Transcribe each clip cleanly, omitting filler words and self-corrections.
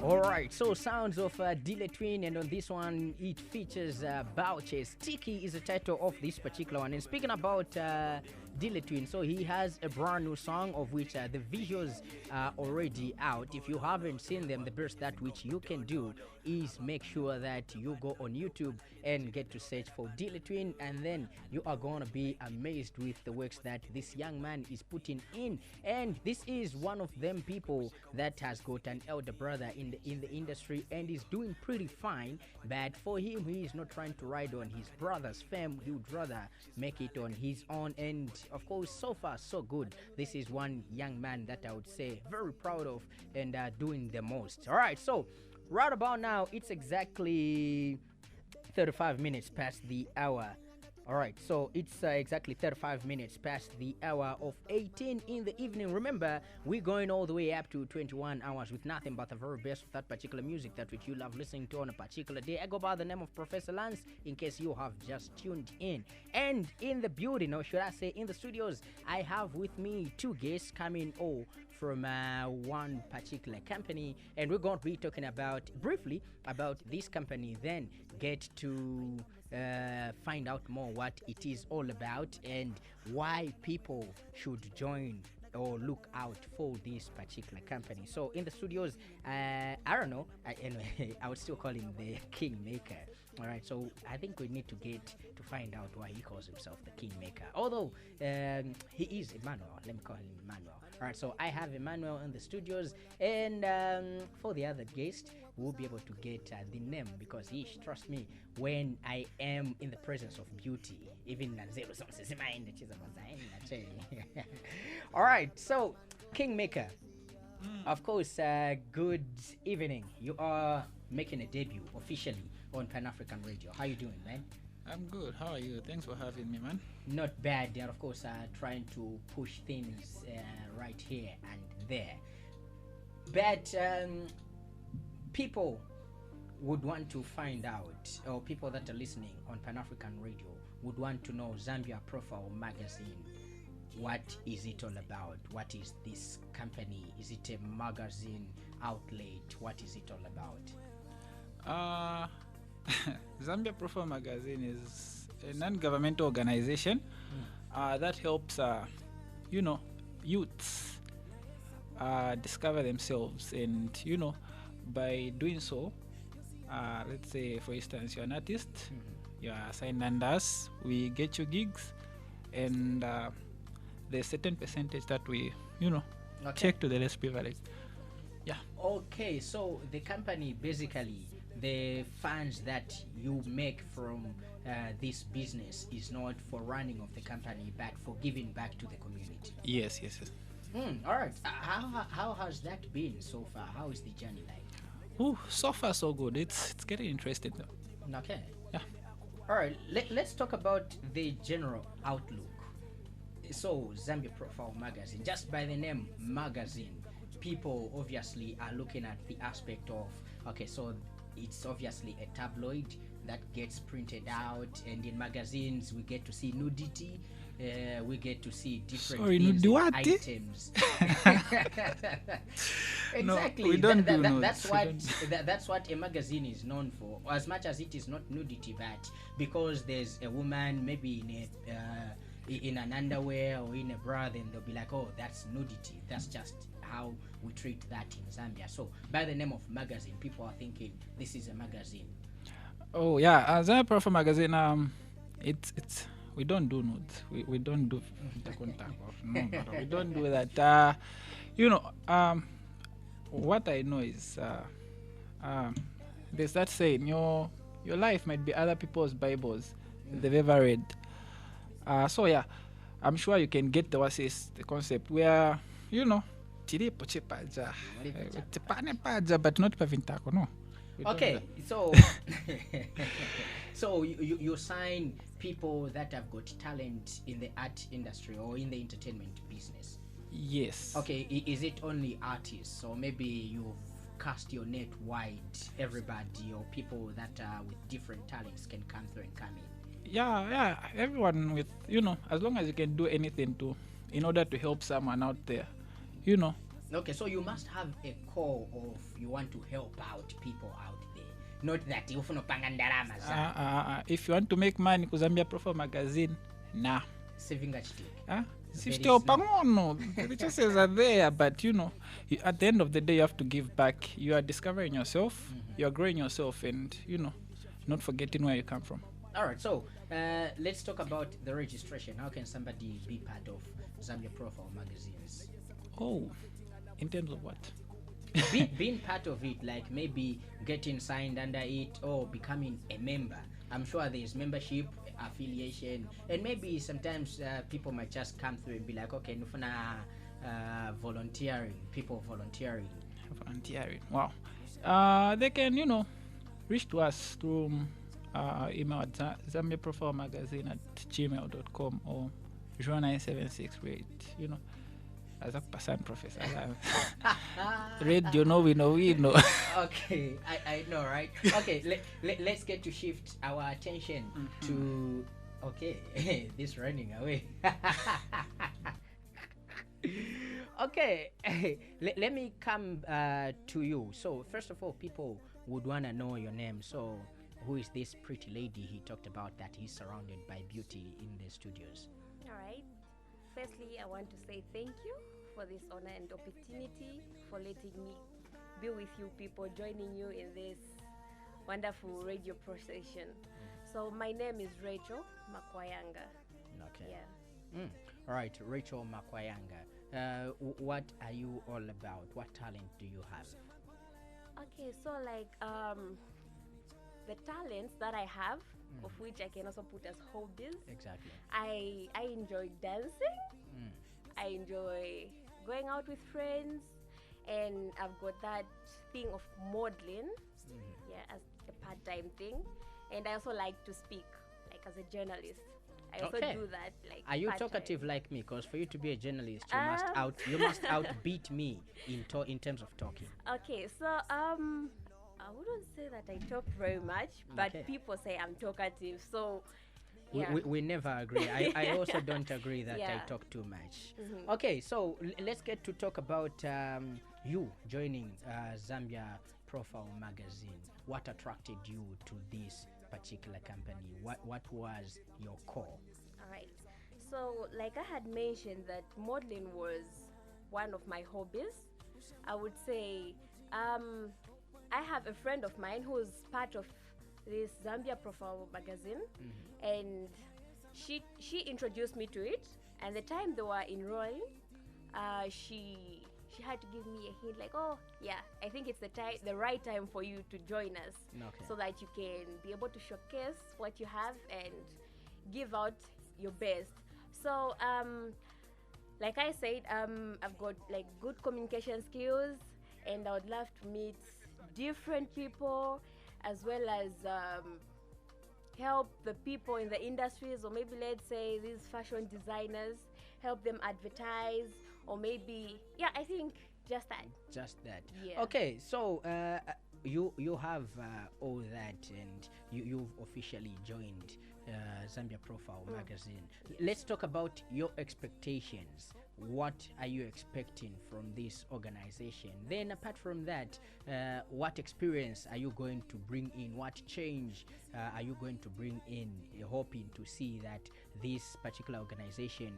Alright, so sounds of Dile Twin, and on this one it features Bouches. Tiki is the title of this particular one. And speaking about Dile Twin, so he has a brand new song of which the visuals are already out. If you haven't seen them, the best that which you can do is make sure that you go on YouTube and get to search for Dile Twin, and then you are going to be amazed with the works that this young man is putting in. And this is one of them people that has got an elder brother in the industry and is doing pretty fine, but for him, he is not trying to ride on his brother's fame. He would rather make it on his own, and of course, so far so good. This is one young man that I would say very proud of and doing the most. All right, so right about now it's exactly 35 minutes past the hour. All right, so it's exactly 35 minutes past the hour of 18 in the evening. Remember, we're going all the way up to 21 hours with nothing but the very best of that particular music that which you love listening to on a particular day. I go by the name of Professor Lance, in case you have just tuned in. And in the building, or should I say in the studios, I have with me two guests coming from one particular company, and we're going to be talking about briefly about this company, then get to find out more what it is all about and why people should join or look out for this particular company. So in the studios, I don't know, anyway, I would still call him the Kingmaker. All right, so I think we need to get to find out why he calls himself the Kingmaker, although he is Emmanuel. Let me call him Emmanuel. All right, so I have Emmanuel in the studios, and for the other guest, we'll be able to get the name, because trust me, when I am in the presence of beauty, even all right, so Kingmaker, of course, good evening. You are making a debut officially on Pan-African Radio. How you doing, man? I'm good. How are you? Thanks for having me, man. Not bad. They are, of course, trying to push things right here and there. But people would want to find out, or people that are listening on Pan-African Radio would want to know Zambia Profile Magazine. What is it all about? What is this company? Is it a magazine outlet? What is it all about? Zambia Profile Magazine is a non-governmental organization that helps, youths discover themselves, and by doing so, let's say, for instance, you're an artist, you're signed under us, we get you gigs, and there's a certain percentage that we, check to the less privileged. Yeah. Okay, so the company, basically, the funds that you make from this business is not for running of the company, but for giving back to the community. Yes. All right. How has that been so far? How is the journey like? Oh, so far so good. It's getting interesting though. Okay. Yeah. All right. Let's talk about the general outlook. So Zambia Profile Magazine, just by the name magazine, people obviously are looking at the aspect of, okay, so it's obviously a tabloid that gets printed out, and in magazines we get to see nudity, we get to see different items. Exactly. No, we don't that's what a magazine is known for, as much as it is not nudity, but because there's a woman maybe in an underwear or in a bra, then they'll be like, oh, that's nudity. That's just how we treat that in Zambia. So by the name of magazine, people are thinking this is a magazine. Oh yeah, Zambia Profile Magazine, it's we don't do nudes. We don't do no, we don't do that. What I know is there's that saying, your life might be other people's Bibles they've ever read. So yeah, I'm sure you can get the concept where tiripo chipaja, but not pavintako, no. Okay, so so you sign people that have got talent in the art industry or in the entertainment business. Yes. Okay, is it only artists, or maybe you've cast your net wide, everybody or people that with different talents can come through and come in? Yeah, everyone with, as long as you can do anything in order to help someone out there, Okay, so you must have a core of you want to help out people out there. Not that you ufuna upanga ndalama za If you want to make money ku Zambia Profile Magazine, nah. saving achitiki. Sifty pangono. The resources are there, but at the end of the day, you have to give back. You are discovering yourself, you are growing yourself, and not forgetting where you come from. All right, so let's talk about the registration. How can somebody be part of Zambia Profile Magazines? Oh, in terms of what? Being part of it, like maybe getting signed under it or becoming a member. I'm sure there's membership, affiliation, and maybe sometimes people might just come through and be like, okay, nufuna volunteering, people volunteering. Wow. They can reach to us through email at Zambia Profile Magazine at gmail.com or 0976 rate, as a person professor. Radio, we know. Okay, I know, right? Okay, let's get to shift our attention to. Okay, this running away. Okay, let me come to you. So first of all, people would want to know your name. So who is this pretty lady he talked about that he's surrounded by beauty in the studios? All right. Firstly, I want to say thank you for this honor and opportunity for letting me be with you people, joining you in this wonderful radio procession. So my name is Rachel Makwayanga. Okay. Yeah. All right, Rachel Makwayanga. What are you all about? What talent do you have? Okay, so the talents that I have, of which I can also put as hobbies. Exactly. I enjoy dancing. I enjoy going out with friends, and I've got that thing of modeling, as a part-time thing. And I also like to speak, like as a journalist. I also do that. Like, are you part-time. talkative like me? Because for you to be a journalist, you must outbeat me in terms of talking. Okay, so I wouldn't say that I talk very much, but people say I'm talkative. So yeah. We never agree. I also don't agree that I talk too much. Okay, so let's get to talk about you joining Zambia Profile Magazine. What attracted you to this particular company? What was your core? All right. So like I had mentioned that modeling was one of my hobbies. I would say I have a friend of mine who's part of this Zambia Profile Magazine, and she introduced me to it. And the time they were enrolling, she had to give me a hint, like, oh yeah, I think it's the right time for you to join us, so that you can be able to showcase what you have and give out your best. So like I said, I've got like good communication skills, and I would love to meet different people, as well as help the people in the industries, or maybe let's say these fashion designers, help them advertise, or maybe I think just that. Yeah. Okay, so you have all that, and you've officially joined Zambia Profile Magazine. Let's talk about your expectations. What are you expecting from this organization? Then apart from that, what experience are you going to bring in? What change are you going to bring in, hoping to see that this particular organization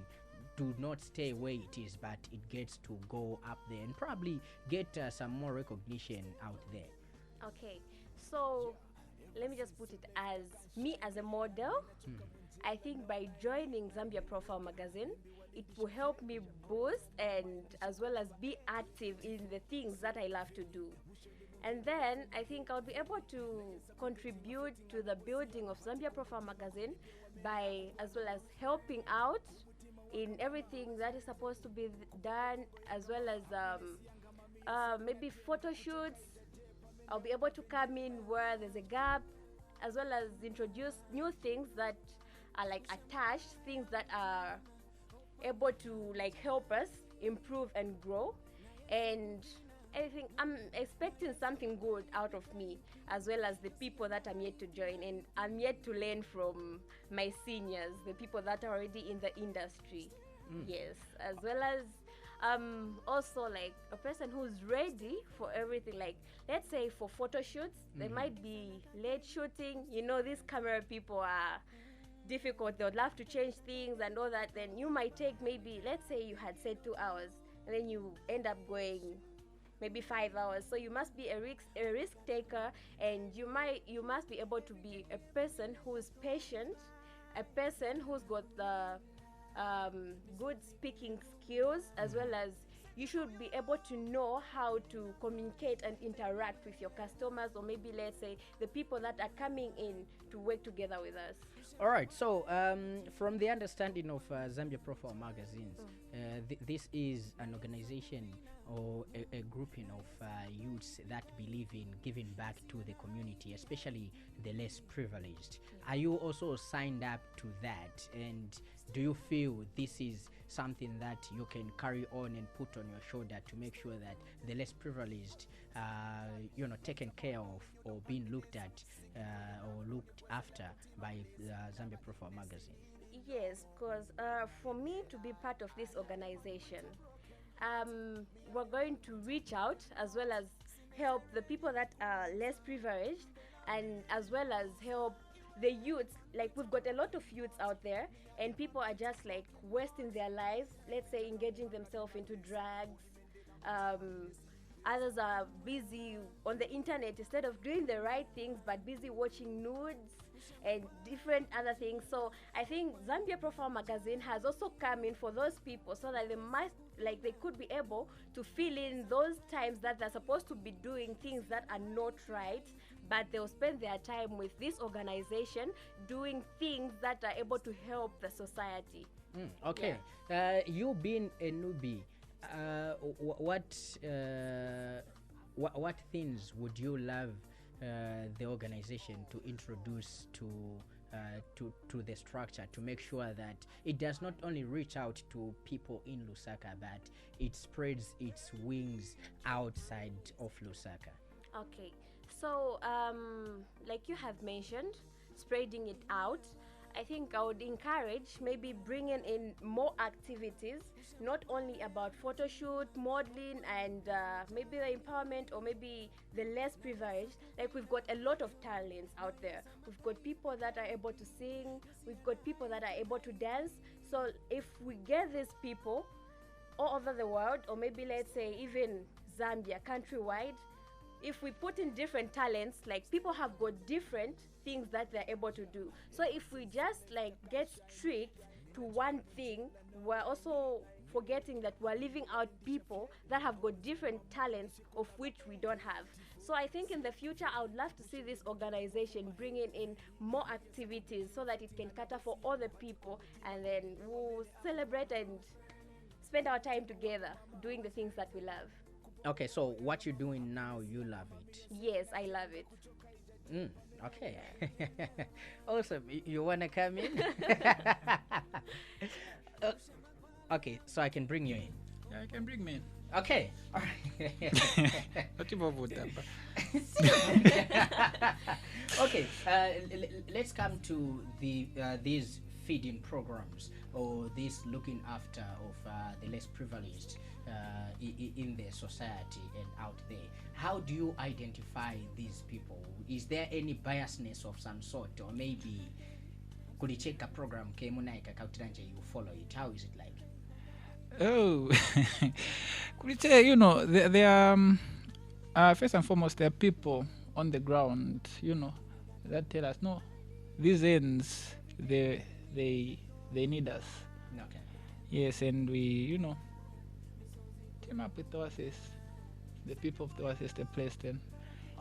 do not stay where it is, but it gets to go up there and probably get some more recognition out there? Okay, so let me just put it as me as a model. I think by joining Zambia Profile Magazine, it will help me boost and as well as be active in the things that I love to do. And then I think I'll be able to contribute to the building of Zambia Profile Magazine by as well as helping out in everything that is supposed to be done, as well as maybe photo shoots. I'll be able to come in where there's a gap, as well as introduce new things that are like attached, things that are able to like help us improve and grow. And I think I'm expecting something good out of me, as well as the people that I'm yet to join, and I'm yet to learn from my seniors, the people that are already in the industry. Yes, as well as also like a person who's ready for everything. Like, let's say for photo shoots, there might be late shooting. You know, these camera people are difficult. They would love to change things and all that. Then you might take, maybe, let's say you had said 2 hours, and then you end up going maybe 5 hours. So you must be a risk taker, and you must be able to be a person who's patient, a person who's got the good speaking skills, as well as you should be able to know how to communicate and interact with your customers, or maybe, let's say, the people that are coming in to work together with us. All right. So, from the understanding of Zambia Profile Magazines, this is an organization or a grouping of youths that believe in giving back to the community, especially the less privileged. Are you also signed up to that? And do you feel this is something that you can carry on and put on your shoulder to make sure that the less privileged, taken care of or being looked at or looked after by Zambia Profile Magazine? Yes, because for me to be part of this organization, we're going to reach out as well as help the people that are less privileged, and as well as help the youths. Like, we've got a lot of youths out there, and people are just like wasting their lives, let's say engaging themselves into drugs. Others are busy on the internet instead of doing the right things, but busy watching nudes and different other things. So I think Zambia Profile Magazine has also come in for those people, so that they could be able to fill in those times that they're supposed to be doing things that are not right, but they'll spend their time with this organization doing things that are able to help the society. Okay. You being a newbie, what things would you love the organization to introduce to the structure, to make sure that it does not only reach out to people in Lusaka, but it spreads its wings outside of Lusaka? Okay, so like you have mentioned, spreading it out, I think I would encourage maybe bringing in more activities, not only about photo shoot, modeling, and maybe the empowerment, or maybe the less privileged. Like, we've got a lot of talents out there. We've got people that are able to sing, we've got people that are able to dance. So if we get these people all over the world, or maybe, let's say, even Zambia countrywide, if we put in different talents, like, people have got different things that they're able to do. So if we just like get strict to one thing, we're also forgetting that we're leaving out people that have got different talents of which we don't have. So I think in the future, I would love to see this organization bringing in more activities so that it can cater for all the people, and then we'll celebrate and spend our time together doing the things that we love. Okay, so what you're doing now, you love it? Yes, I love it. Okay. Awesome. You want to come in? Okay, so I can bring you in. Yeah, I can bring me in. Okay. Okay. Let's come to these feeding programs, or this looking after of the less privileged in the society and out there. How do you identify these people? Is there any biasness of some sort, or maybe could you check a program you follow it? How is it like? Oh, could you say, they are first and foremost, there are people on the ground, that tell us, no, these ends, they need us. Okay. Yes, and we, team up with Oasis, the people of the Oasis, the place then.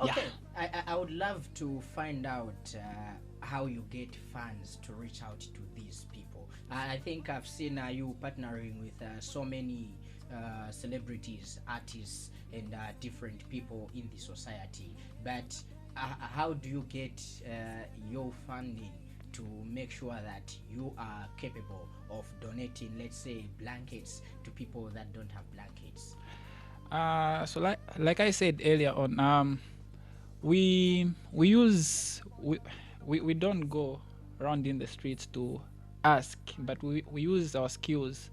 Okay, yeah. I would love to find out how you get funds to reach out to these people. I think I've seen you partnering with so many celebrities, artists, and different people in the society. But how do you get your funding to make sure that you are capable of donating, let's say, blankets to people that don't have blankets? So like I said earlier on, we don't go around in the streets to ask, but we use our skills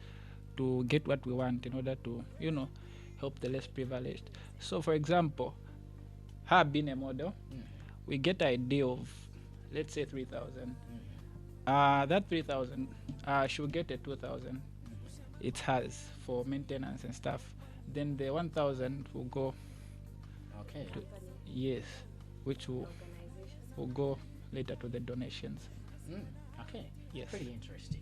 to get what we want, in order to, help the less privileged. So, for example, her being a model, we get an idea of, let's say, 3,000. That 3,000, she'll get a 2,000. It's hers for maintenance and stuff. Then the 1,000 will go. Okay. Yes, which will go later to the donations. Okay. Yes. Pretty interesting.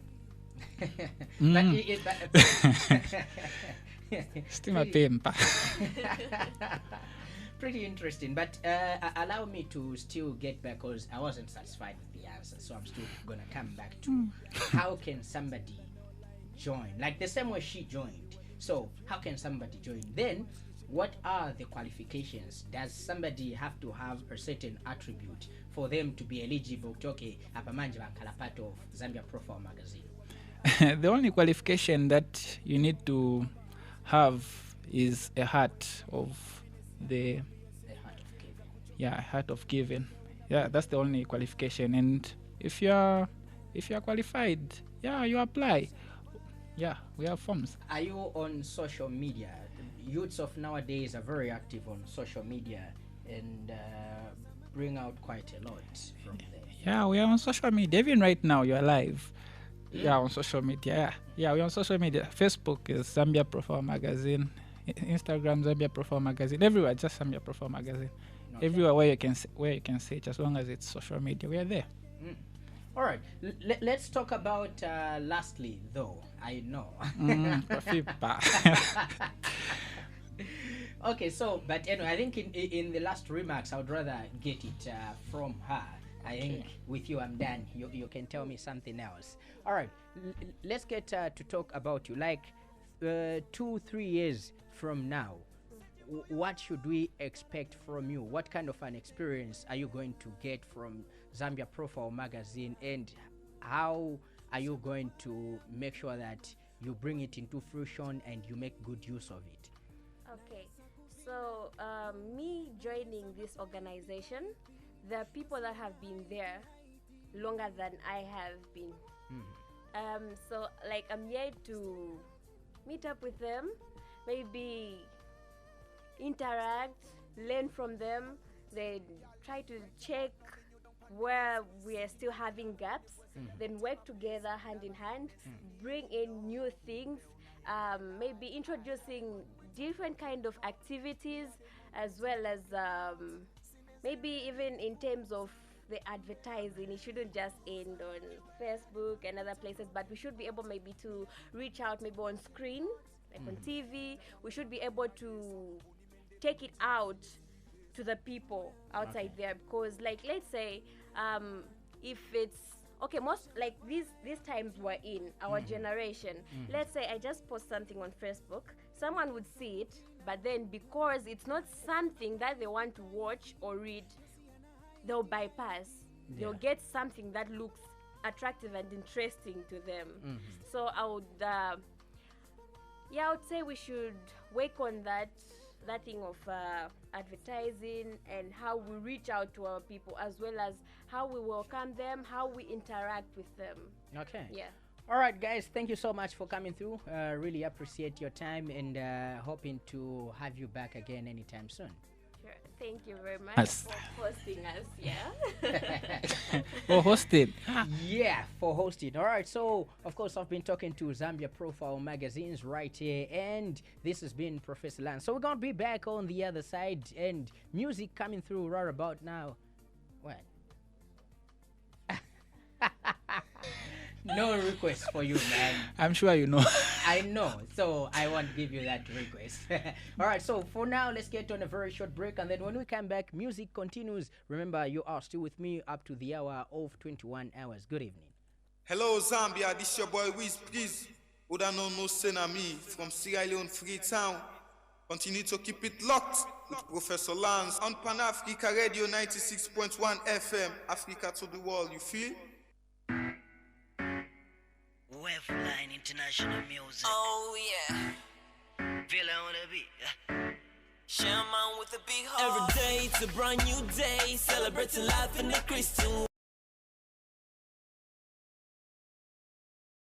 Stima pempa. Pretty interesting, but allow me to still get back, because I wasn't satisfied with the answer, so I'm still gonna come back to how can somebody join, like the same way she joined. So how can somebody join? Then what are the qualifications? Does somebody have to have a certain attribute for them to be eligible to, okay, apamanje bankala part of Zambia Profile Magazine? The only qualification that you need to have is a heart of the heart of giving. Yeah, that's the only qualification. And if you are qualified, you apply. Yeah, we have forms. Are you on social media? Youths of nowadays are very active on social media and bring out quite a lot from there. Yeah, we are on social media. Even right now, you are live. Yeah, on social media. Yeah, we're on social media. Facebook is Zambia Profile Magazine. Instagram, Zambia Profile Magazine. Everywhere, just Zambia Profile Magazine. Okay. Everywhere where you can search, as long as it's social media, we are there. All right. Let's talk about lastly, though. I know. Okay, so but anyway, I think in the last remarks, I would rather get it from her. I think with you, I'm done. You can tell me something else. All right, let's get to talk about you. Like 2-3 years from now, what should we expect from you? What kind of an experience are you going to get from Zambia Profile Magazine, and how are you going to make sure that you bring it into fruition and you make good use of it? Okay, so me joining this organization, there are people that have been there longer than I have been. So like I'm here to meet up with them, maybe interact, learn from them, then try to check where we are still having gaps, then work together hand in hand, bring in new things, maybe introducing different kind of activities, as well as maybe even in terms of the advertising. It shouldn't just end on Facebook and other places, but we should be able maybe to reach out maybe on screen, like on TV. We should be able to take it out to the people outside there, because like let's say if it's okay, most like these times we're in our generation, let's say I just post something on Facebook, someone would see it, but then because it's not something that they want to watch or read, they'll bypass. They'll get something that looks attractive and interesting to them. So I would say we should work on that thing of advertising and how we reach out to our people, as well as how we welcome them, how we interact with them. Okay. Yeah. All right, guys, thank you so much for coming through. Really appreciate your time, and hoping to have you back again anytime soon. Sure. Thank you very much for hosting us. Yeah. For hosting. Yeah, for hosting. All right, so of course I've been talking to Zambia Profile Magazines right here, and this has been Professor Lance. So we're gonna be back on the other side, and music coming through right about now. What? No request for you, man. I'm sure you know. I know, so I won't give you that request. All right, so for now, let's get on a very short break, and then when we come back, music continues. Remember, you are still with me up to the hour of 21 hours. Good evening. Hello, Zambia. This your boy Wiz, please. Would I know no me from Sierra Leone, Freetown. Continue to keep it locked with Professor Lance on Pan Africa Radio 96.1 FM. Africa to the world, you feel? Waveline International Music. Oh yeah. Villa on the beat. Shaman with a big heart. Every day it's a brand new day, celebrating life in the Christian